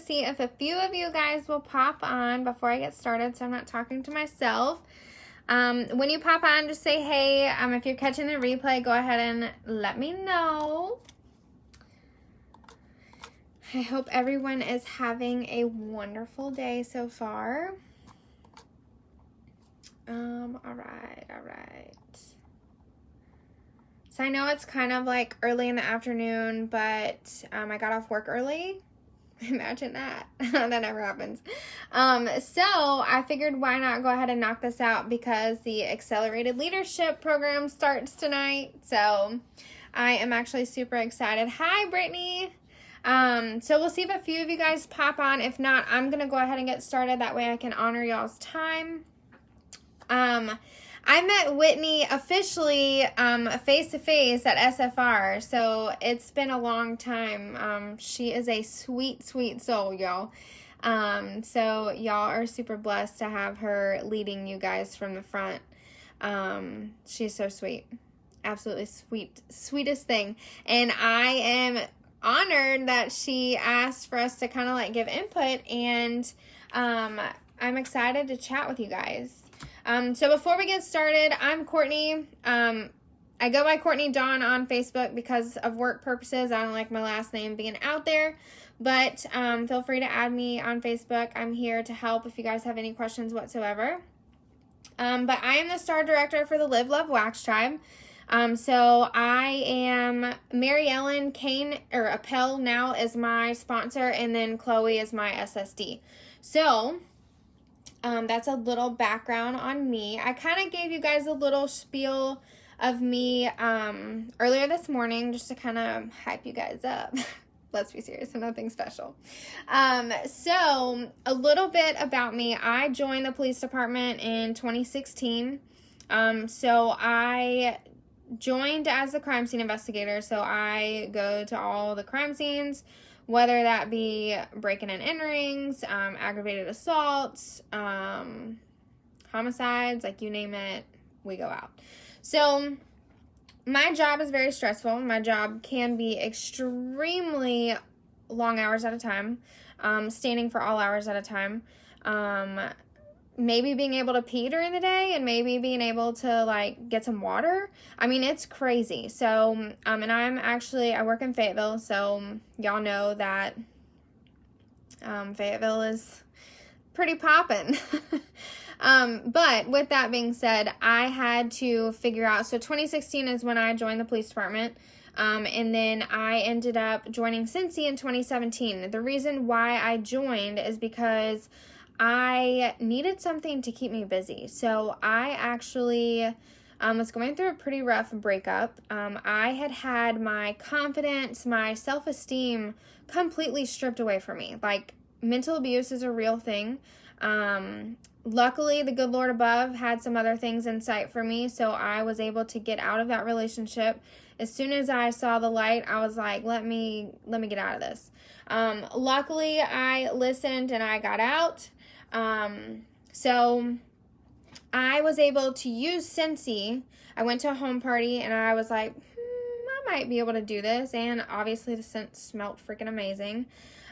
see if a few of you guys will pop on before I get started, so I'm not talking to myself. When you pop on, just say hey. If you're catching the replay, go ahead and let me know. I hope everyone is having a wonderful day so far. All right. So I know it's kind of like early in the afternoon, but I got off work early. Imagine that. That never happens. So I figured why not go ahead and knock this out, because the Accelerated Leadership Program starts tonight. So I am actually super excited. Hi, Brittany. So we'll see if a few of you guys pop on. If not, I'm going to go ahead and get started. That way I can honor y'all's time. I met Whitney officially face-to-face at SFR, so it's been a long time. She is a sweet, sweet soul, y'all. So y'all are super blessed to have her leading you guys from the front. She's so sweet. Absolutely sweetest thing. And I am honored that she asked for us to kind of like give input, and I'm excited to chat with you guys. So before we get started, I'm Courtney. I go by Courtney Dawn on Facebook because of work purposes. I don't like my last name being out there, but feel free to add me on Facebook. I'm here to help if you guys have any questions whatsoever. But I am the star director for the Live, Love, Wax Tribe. So I am Mary Ellen Kane, or Appel now, is my sponsor, and then Chloe is my SSD. So that's a little background on me. I kind of gave you guys a little spiel of me earlier this morning just to kind of hype you guys up. Let's be serious, nothing special. So a little bit about me. I joined the police department in 2016. So I joined as a crime scene investigator. So I go to all the crime scenes, whether that be breaking and enterings, aggravated assaults, homicides, like you name it, we go out. So my job is very stressful. My job can be extremely long hours at a time, standing for all hours at a time. Maybe being able to pee during the day, and maybe being able to like get some water. I mean, it's crazy. So, and I work in Fayetteville, so y'all know that Fayetteville is pretty poppin'. But with that being said, I had to figure out, so 2016 is when I joined the police department. And then I ended up joining Scentsy in 2017. The reason why I joined is because I needed something to keep me busy. So I actually was going through a pretty rough breakup. I had my confidence, my self-esteem completely stripped away from me. Like, mental abuse is a real thing. Luckily, the good Lord above had some other things in sight for me, so I was able to get out of that relationship. As soon as I saw the light, I was like, let me get out of this. Luckily, I listened and I got out. So I was able to use Scentsy. I went to a home party and I was like, I might be able to do this. And obviously the scent smelled freaking amazing.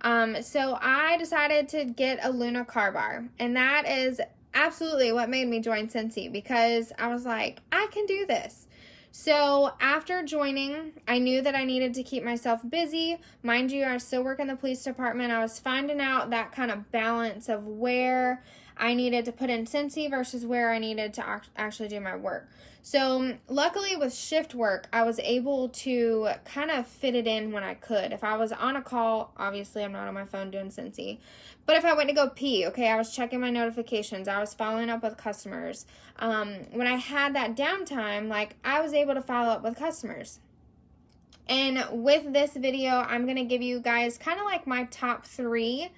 So I decided to get a Luna car bar, and that is absolutely what made me join Scentsy, because I was like, I can do this. So after joining, I knew that I needed to keep myself busy. Mind you, I still work in the police department. I was finding out that kind of balance of where I needed to put in Scentsy versus where I needed to actually do my work. So luckily with shift work, I was able to kind of fit it in when I could. If I was on a call, obviously I'm not on my phone doing Scentsy. But if I went to go pee, okay, I was checking my notifications. I was following up with customers. When I had that downtime, like, I was able to follow up with customers. And with this video, I'm going to give you guys kind of like my top 3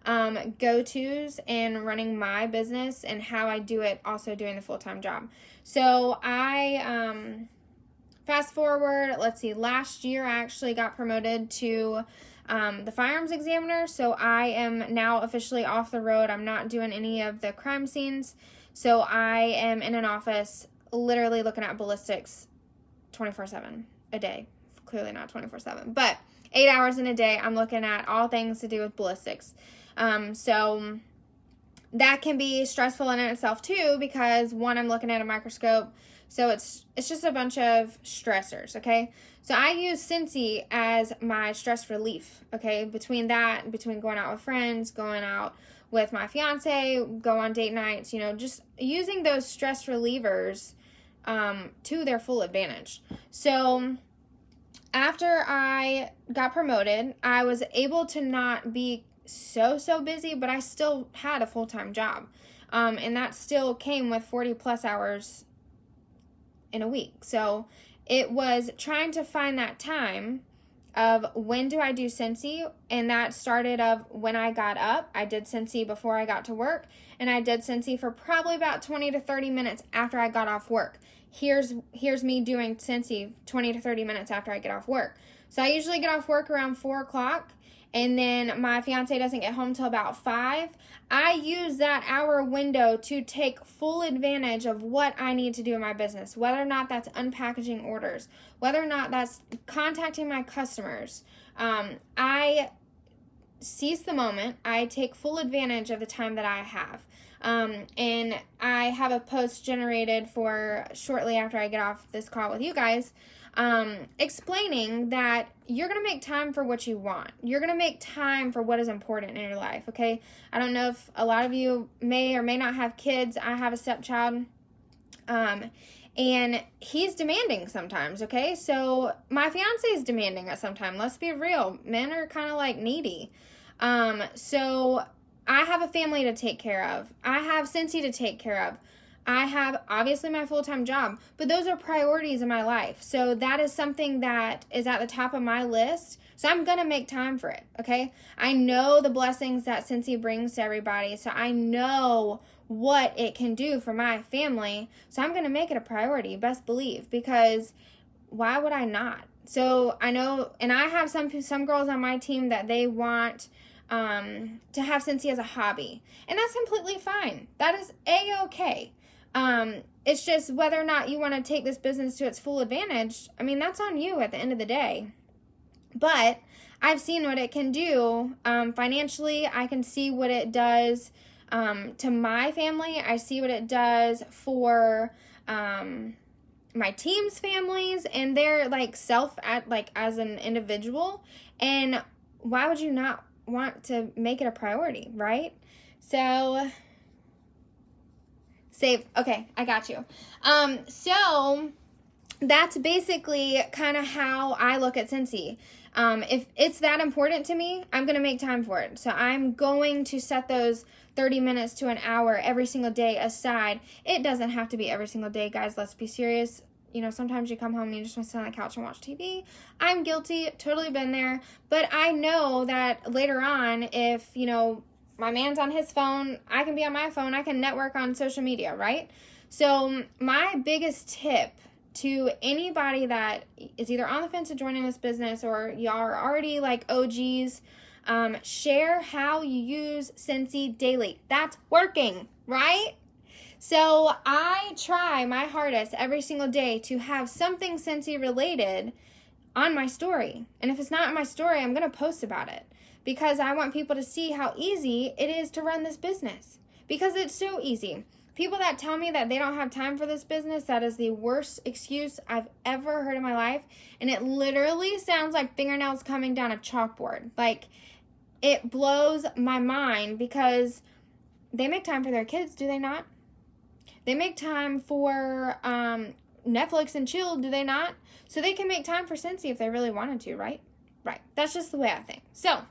go-tos in running my business and how I do it also doing the full-time job. So I, fast forward, let's see, last year I actually got promoted to the firearms examiner. So I am now officially off the road. I'm not doing any of the crime scenes. So I am in an office literally looking at ballistics 24/7 a day, clearly not 24/7, but 8 hours in a day, I'm looking at all things to do with ballistics. So that can be stressful in itself too, because one, I'm looking at a microscope, so it's just a bunch of stressors, okay? So I use Scentsy as my stress relief, okay? Between going out with friends, going out with my fiance, go on date nights, just using those stress relievers to their full advantage. So after I got promoted, I was able to not be so busy, but I still had a full-time job. And that still came with 40 plus hours in a week. So it was trying to find that time of when do I do Scentsy, and that started of when I got up. I did Scentsy before I got to work, and I did Scentsy for probably about 20 to 30 minutes after I got off work. Here's me doing Scentsy 20 to 30 minutes after I get off work. So I usually get off work around 4 o'clock, and then my fiance doesn't get home till about 5. I use that hour window to take full advantage of what I need to do in my business, whether or not that's unpackaging orders, whether or not that's contacting my customers. I seize the moment. I take full advantage of the time that I have. And I have a post generated for shortly after I get off this call with you guys, explaining that you're going to make time for what you want. You're going to make time for what is important in your life, okay? I don't know if a lot of you may or may not have kids. I have a stepchild, and he's demanding sometimes, okay? So my fiance is demanding at some time. Let's be real. Men are kind of like needy. So I have a family to take care of. I have Scentsy to take care of. I have, obviously, my full-time job, but those are priorities in my life. So that is something that is at the top of my list. So I'm going to make time for it, okay? I know the blessings that Scentsy brings to everybody, so I know what it can do for my family. So I'm going to make it a priority, best believe, because why would I not? So I know, and I have some girls on my team that they want to have Scentsy as a hobby, and that's completely fine. That is A-okay. It's just whether or not you want to take this business to its full advantage. I mean, that's on you at the end of the day. But I've seen what it can do financially. I can see what it does to my family. I see what it does for my team's families and their as an individual. And why would you not want to make it a priority, right? So save. Okay, I got you. So that's basically kind of how I look at Scentsy. If it's that important to me, I'm going to make time for it. So I'm going to set those 30 minutes to an hour every single day aside. It doesn't have to be every single day, guys. Let's be serious. Sometimes you come home and you just want to sit on the couch and watch TV. I'm guilty, totally been there. But I know that later on, if, my man's on his phone, I can be on my phone, I can network on social media, right? So my biggest tip to anybody that is either on the fence of joining this business or y'all are already like OGs, share how you use Scentsy daily. That's working, right? So I try my hardest every single day to have something Scentsy related on my story. And if it's not on my story, I'm going to post about it because I want people to see how easy it is to run this business, because it's so easy. People that tell me that they don't have time for this business, that is the worst excuse I've ever heard in my life. And it literally sounds like fingernails coming down a chalkboard. Like, it blows my mind because they make time for their kids, do they not? They make time for Netflix and chill, do they not? So they can make time for Scentsy if they really wanted to, right? Right. That's just the way I think. So,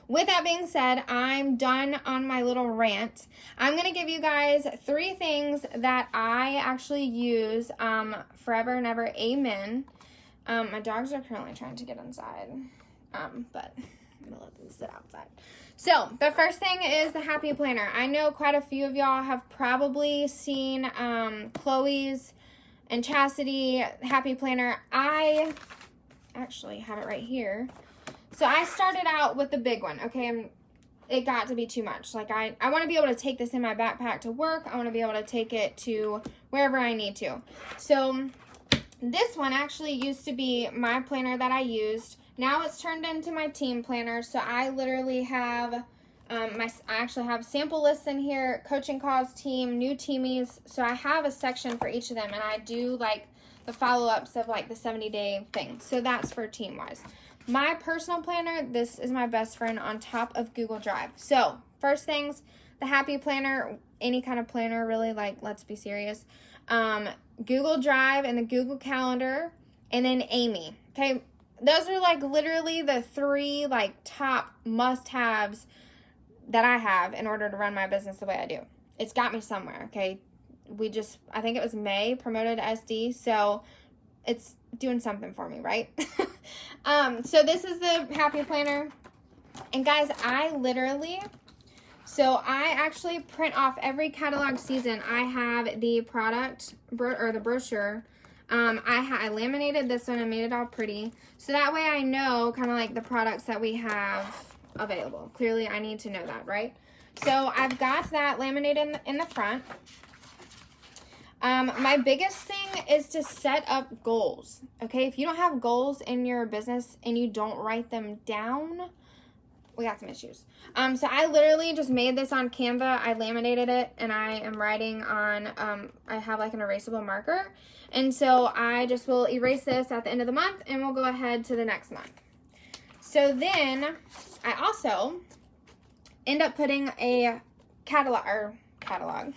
with that being said, I'm done on my little rant. I'm going to give you guys 3 things that I actually use forever and ever. Amen. My dogs are currently trying to get inside, but I'm going to let them sit outside. So, the first thing is the Happy Planner. I know quite a few of y'all have probably seen Chloe's and Chastity Happy Planner. I actually have it right here. So I started out with the big one, okay, and it got to be too much. Like, I want to be able to take this in my backpack to work. I want to be able to take it to wherever I need to. So This one actually used to be my planner that I used. Now it's turned into my team planner. So I literally have I actually have sample lists in here, coaching calls, team, new teamies. So I have a section for each of them, and I do like the follow-ups of like the 70-day thing. So that's for team-wise. My personal planner, this is my best friend on top of Google Drive. So first things, the Happy Planner, any kind of planner really, like let's be serious. Google Drive and the Google Calendar, and then Amy. Okay, those are like literally the 3 like top must-haves that I have in order to run my business the way I do. It's got me somewhere, okay? I think it was May, promoted to SD, so it's doing something for me, right? So this is the Happy Planner. And guys, I actually print off every catalog season. I have the product, or the brochure. I laminated this one and made it all pretty. So that way I know kind of like the products that we have available. Clearly I need to know that, right? So I've got that laminated in the front. My biggest thing is to set up goals. Okay, if you don't have goals in your business and you don't write them down, we got some issues. So I literally just made this on Canva. I laminated it, and I am writing on, I have like an erasable marker. And so I just will erase this at the end of the month, and we'll go ahead to the next month. So then I also end up putting a catalog,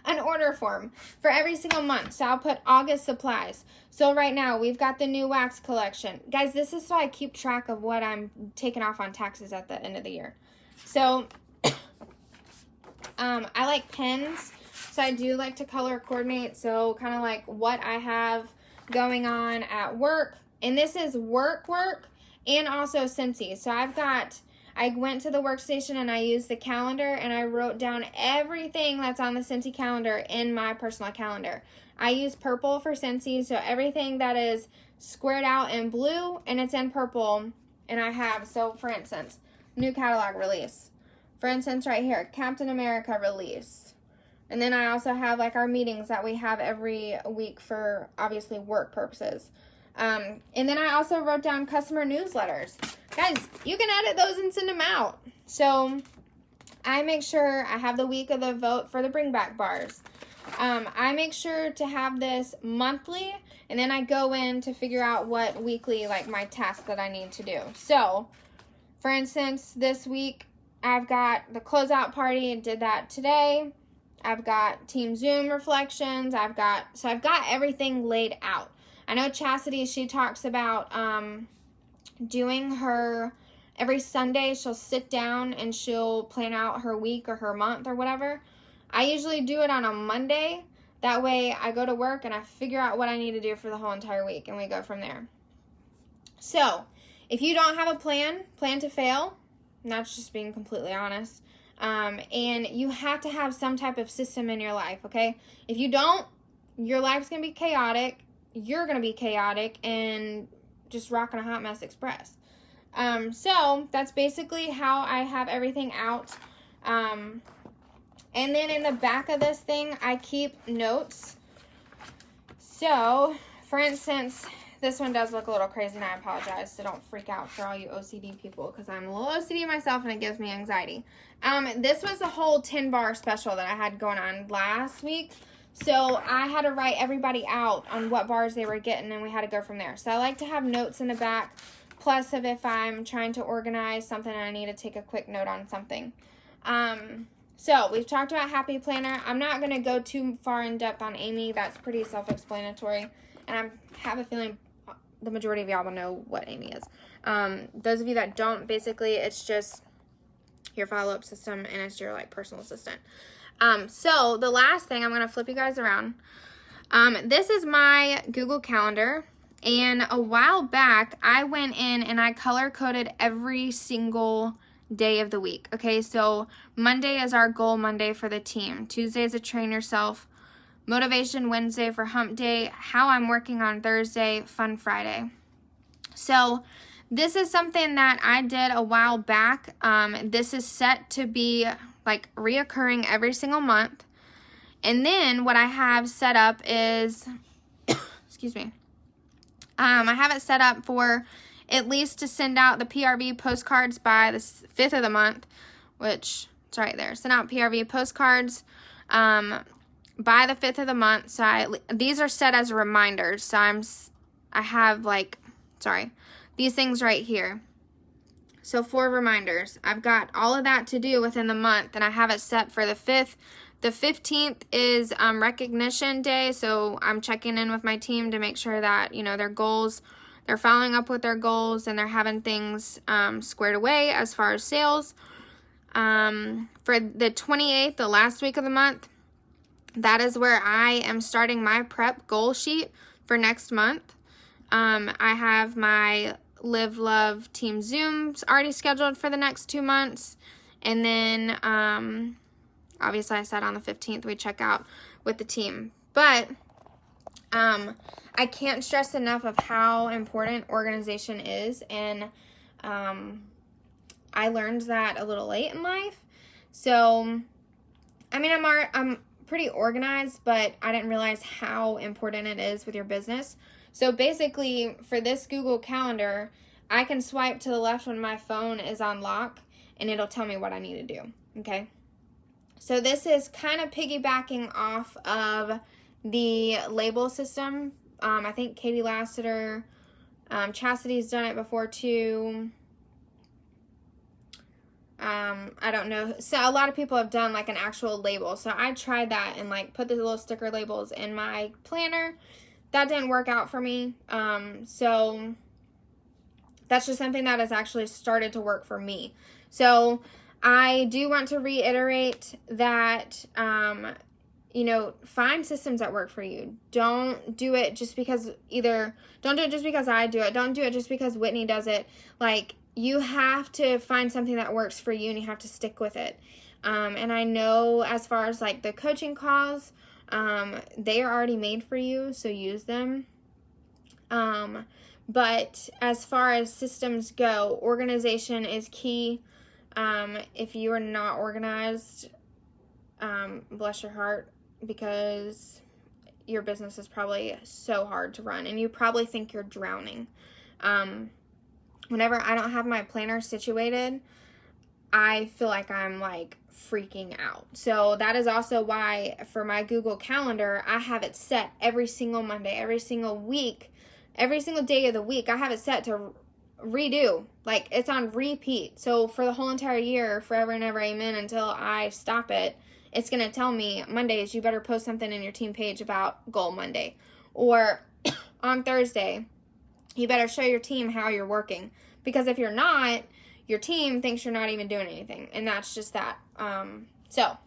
an order form for every single month. So I'll put August supplies. So right now we've got the new wax collection. Guys, this is so I keep track of what I'm taking off on taxes at the end of the year. So I like pens. So I do like to color coordinate. So kind of like what I have going on at work. And this is work and also Scentsy. So I went to the workstation and I used the calendar and I wrote down everything that's on the Scentsy calendar in my personal calendar. I use purple for Scentsy, so everything that is squared out in blue and it's in purple. And I have, so for instance, new catalog release. For instance, right here, Captain America release. And then I also have like our meetings that we have every week for obviously work purposes. And then I also wrote down customer newsletters. Guys, you can edit those and send them out. So I make sure I have the week of the vote for the bring back bars. I make sure to have this monthly, and then I go in to figure out what weekly, like my tasks that I need to do. So for instance, this week I've got the closeout party and did that today. I've got team Zoom reflections. I've got everything laid out. I know Chastity, she talks about doing her, every Sunday she'll sit down and she'll plan out her week or her month or whatever. I usually do it on a Monday. That way I go to work and I figure out what I need to do for the whole entire week, and we go from there. So if you don't have a plan to fail. And that's just being completely honest. And you have to have some type of system in your life, okay? If you don't, your life's going to be chaotic. You're going to be chaotic and just rocking a hot mess express. So that's basically how I have everything out. And then in the back of this thing, I keep notes. So, for instance, this one does look a little crazy, and I apologize, so don't freak out for all you OCD people, because I'm a little OCD myself, and it gives me anxiety. This was a whole 10-bar special that I had going on last week. So I had to write everybody out on what bars they were getting, and we had to go from there. So I like to have notes in the back, plus of if I'm trying to organize something and I need to take a quick note on something. So we've talked about Happy Planner. I'm not going to go too far in depth on Amy. That's pretty self-explanatory. And I have a feeling the majority of y'all will know what Amy is. Those of you that don't, basically it's just your follow-up system, and it's your like personal assistant. So the last thing, I'm going to flip you guys around. This is my Google Calendar, and a while back I went in and I color coded every single day of the week. Okay, so Monday is our goal Monday for the team. Tuesday is a train yourself. Motivation Wednesday for hump day. How I'm working on Thursday. Fun Friday. So this is something that I did a while back. This is set to be like reoccurring every single month. And then what I have set up is, excuse me. I have it set up for at least to send out the PRV postcards by the 5th of the month, which it's right there. Send out PRV postcards by the 5th of the month. So these are set as reminders. So I have these things right here. So 4 reminders. I've got all of that to do within the month, and I have it set for the 5th. The 15th is recognition day, so I'm checking in with my team to make sure that, you know, their goals, they're following up with their goals, and they're having things squared away as far as sales. For the 28th, the last week of the month, that is where I am starting my prep goal sheet for next month. I have my Live Love Team Zooms already scheduled for the next 2 months, and then obviously I said on the 15th we check out with the team. But I can't stress enough of how important organization is, and I learned that a little late in life. So I mean, I'm pretty organized, but I didn't realize how important it is with your business. So basically, for this Google Calendar, I can swipe to the left when my phone is on lock, and it'll tell me what I need to do, okay? So this is kind of piggybacking off of the label system. I think Katie Lassiter, Chastity's done it before too. I don't know. So a lot of people have done like an actual label. So I tried that and like put the little sticker labels in my planner. That didn't work out for me. So that's just something that has actually started to work for me. So I do want to reiterate that, you know, find systems that work for you. Don't do it just because don't do it just because I do it. Don't do it just because Whitney does it. Like, you have to find something that works for you, and you have to stick with it. And I know as far as like the coaching calls, they are already made for you, so use them. But as far as systems go, organization is key. If you are not organized, bless your heart, because your business is probably so hard to run, and you probably think you're drowning. Whenever I don't have my planner situated, I feel like I'm like freaking out. So that is also why for my Google Calendar, I have it set every single Monday, every single week, every single day of the week. I have it set to redo. Like, it's on repeat. So for the whole entire year, forever and ever, amen, until I stop it, it's going to tell me Mondays, you better post something in your team page about Goal Monday. Or on Thursday, you better show your team how you're working. Because if you're not, your team thinks you're not even doing anything. And that's just that. So,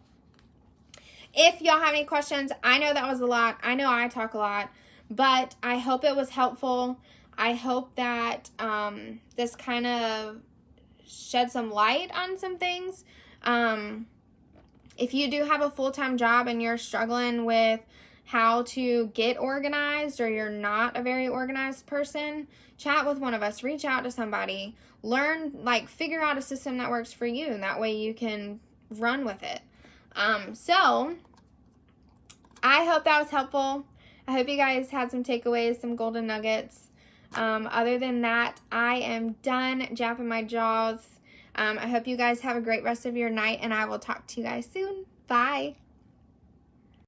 if y'all have any questions, I know that was a lot. I know I talk a lot. But I hope it was helpful. I hope that this kind of shed some light on some things. If you do have a full-time job and you're struggling with how to get organized, or you're not a very organized person, chat with one of us, reach out to somebody, learn, like, figure out a system that works for you, and that way you can run with it. So I hope that was helpful. I hope you guys had some takeaways, some golden nuggets. Other than that, I am done japping my jaws. I hope you guys have a great rest of your night, and I will talk to you guys soon. Bye.